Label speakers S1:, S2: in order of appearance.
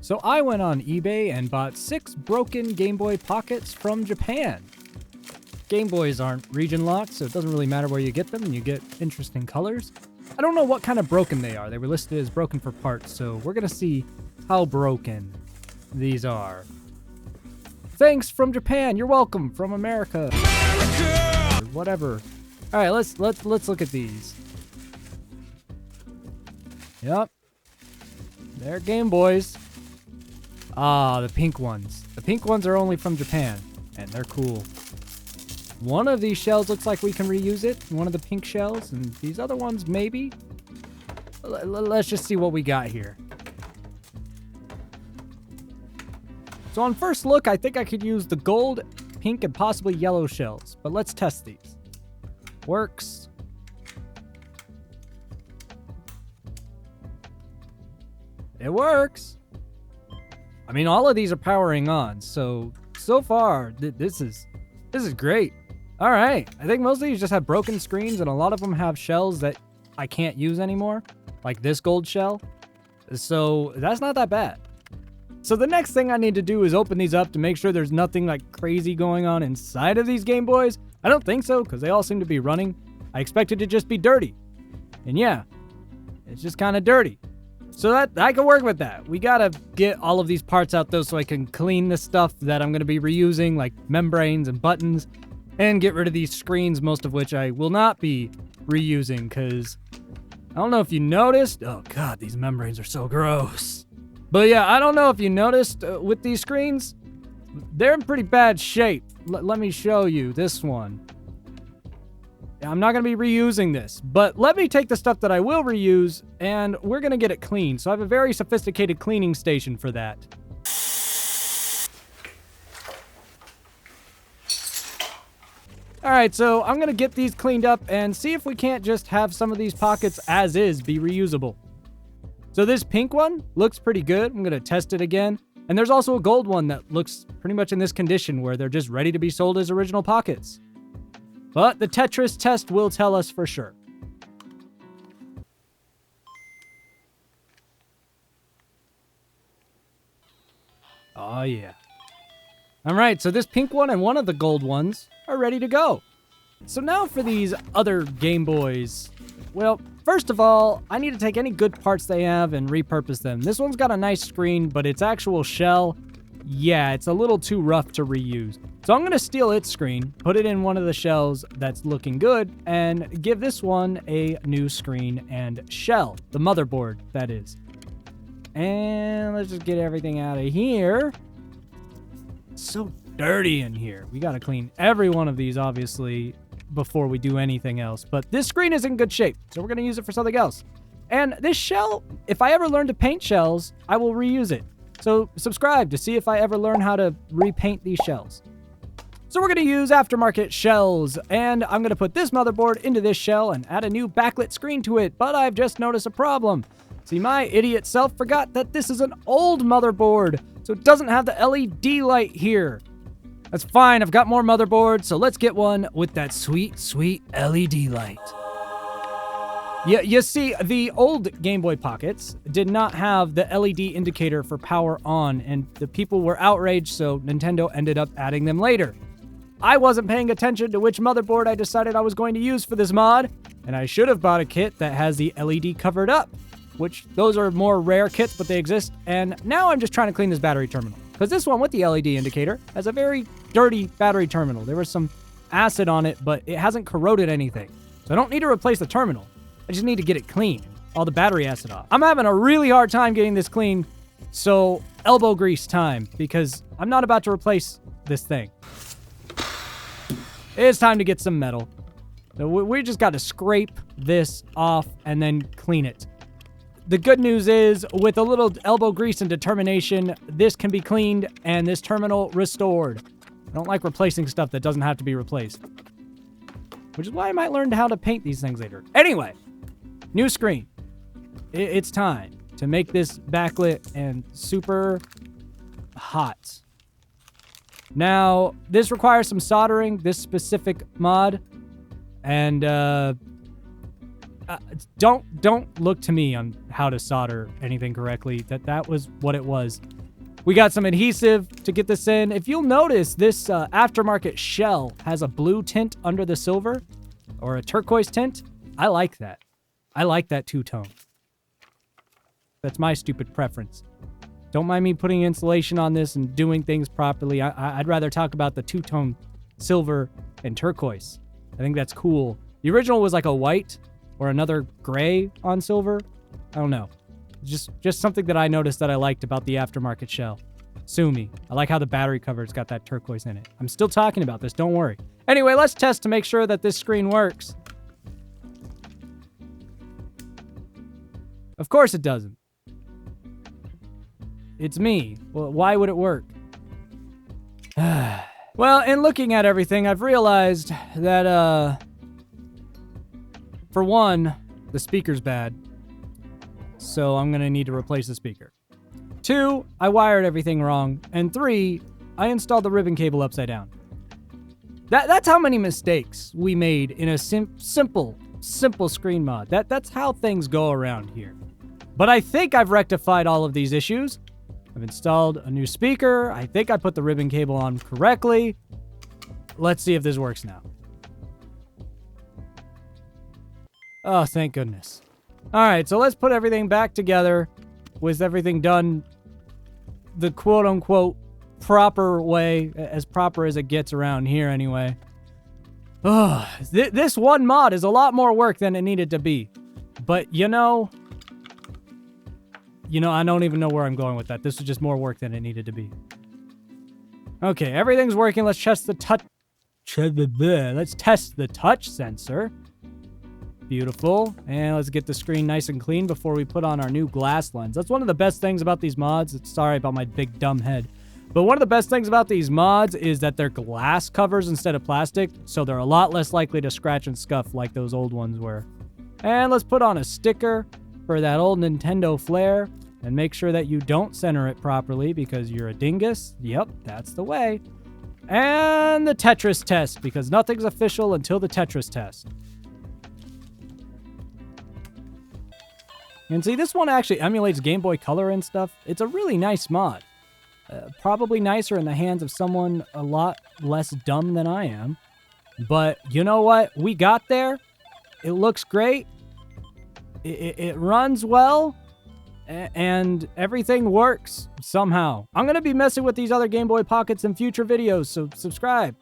S1: So I went on eBay and bought 6 broken Gameboy Pockets from Japan. Game Boys aren't region locked, so it doesn't really matter where you get them, and you get interesting colors. I don't know what kind of broken they are. They were listed as broken for parts, so we're gonna see how broken these are. Thanks from Japan. You're welcome from America. Or whatever. All right, let's look at these. Yep, they're Game Boys. Ah, the pink ones. The pink ones are only from Japan, and they're cool. One of these shells looks like we can reuse it. One of the pink shells, and these other ones maybe. Let's just see what we got here. So on first look, I think I could use the gold, pink, and possibly yellow shells. But let's test these. Works. It works. I mean, all of these are powering on. So far, this is great. All right. I think most of these just have broken screens, and a lot of them have shells that I can't use anymore, like this gold shell. So that's not that bad. So the next thing I need to do is open these up to make sure there's nothing like crazy going on inside of these Game Boys. I don't think so, because they all seem to be running. I expect it to just be dirty. And yeah, it's just kind of dirty. So that I can work with that. We gotta get all of these parts out though, so I can clean the stuff that I'm gonna be reusing, like membranes and buttons, and get rid of these screens, most of which I will not be reusing, because I don't know if you noticed. Oh god, these membranes are so gross. But yeah, I don't know if you noticed with these screens, they're in pretty bad shape. Let me show you this one. I'm not going to be reusing this, but let me take the stuff that I will reuse, and we're going to get it clean. So I have a very sophisticated cleaning station for that. All right, so I'm going to get these cleaned up and see if we can't just have some of these pockets as is be reusable. So this pink one looks pretty good. I'm going to test it again. And there's also a gold one that looks pretty much in this condition where they're just ready to be sold as original pockets. But the Tetris test will tell us for sure. Oh yeah. All right, so this pink one and one of the gold ones are ready to go. So now for these other Game Boys. Well, first of all, I need to take any good parts they have and repurpose them. This one's got a nice screen, but its actual shell, yeah, it's a little too rough to reuse. So I'm going to steal its screen, put it in one of the shells that's looking good, and give this one a new screen and shell. The motherboard, that is. And let's just get everything out of here. It's so dirty in here. We got to clean every one of these, obviously, before we do anything else. But this screen is in good shape, so we're going to use it for something else. And this shell, if I ever learn to paint shells, I will reuse it. So subscribe to see if I ever learn how to repaint these shells. So we're going to use aftermarket shells, and I'm going to put this motherboard into this shell and add a new backlit screen to it, but I've just noticed a problem. See, my idiot self forgot that this is an old motherboard, so it doesn't have the LED light here. That's fine, I've got more motherboards, so let's get one with that sweet, sweet LED light. Yeah, you see, the old Game Boy Pockets did not have the LED indicator for power on, and the people were outraged, so Nintendo ended up adding them later. I wasn't paying attention to which motherboard I decided I was going to use for this mod, and I should have bought a kit that has the LED covered up, which those are more rare kits, but they exist, and now I'm just trying to clean this battery terminal. Because this one with the LED indicator has a very dirty battery terminal. There was some acid on it, but it hasn't corroded anything. So I don't need to replace the terminal. I just need to get it clean. All the battery acid off. I'm having a really hard time getting this clean, so elbow grease time, because I'm not about to replace this thing. It's time to get some metal. So we just got to scrape this off and then clean it. The good news is, with a little elbow grease and determination, this can be cleaned and this terminal restored. I don't like replacing stuff that doesn't have to be replaced. Which is why I might learn how to paint these things later. Anyway, new screen. It's time to make this backlit and super hot. Now, this requires some soldering, this specific mod. And, don't look to me on how to solder anything correctly. That was what it was. We got some adhesive to get this in. If you'll notice, this aftermarket shell has a blue tint under the silver, or a turquoise tint. I like that. I like that two-tone. That's my stupid preference. Don't mind me putting insulation on this and doing things properly. I'd rather talk about the two-tone silver and turquoise. I think that's cool. The original was like a white or another gray on silver. I don't know. Just something that I noticed that I liked about the aftermarket shell. Sue me. I like how the battery cover's got that turquoise in it. I'm still talking about this, don't worry. Anyway, let's test to make sure that this screen works. Of course it doesn't. It's me. Well, why would it work? Well, in looking at everything, I've realized that, for one, the speaker's bad. So I'm gonna need to replace the speaker. 2, I wired everything wrong. And 3, I installed the ribbon cable upside down. That's how many mistakes we made in a simple screen mod. That's how things go around here. But I think I've rectified all of these issues. I've installed a new speaker. I think I put the ribbon cable on correctly. Let's see if this works now. Oh, thank goodness. All right, so let's put everything back together with everything done the quote-unquote proper way, as proper as it gets around here anyway. Oh, this one mod is a lot more work than it needed to be. But, you know, I don't even know where I'm going with that. This is just more work than it needed to be. Okay, everything's working. Let's test the touch. Let's test the touch sensor. Beautiful. And let's get the screen nice and clean before we put on our new glass lens. That's one of the best things about these mods. Sorry about my big dumb head. But one of the best things about these mods is that they're glass covers instead of plastic, so they're a lot less likely to scratch and scuff like those old ones were. And let's put on a sticker for that old Nintendo flair, and make sure that you don't center it properly because you're a dingus. Yep, that's the way. And the Tetris test, because nothing's official until the Tetris test. And see, this one actually emulates Game Boy Color and stuff. It's a really nice mod. Probably nicer in the hands of someone a lot less dumb than I am. But you know what? We got there. It looks great. It runs well. And everything works somehow. I'm going to be messing with these other Game Boy Pockets in future videos, so subscribe.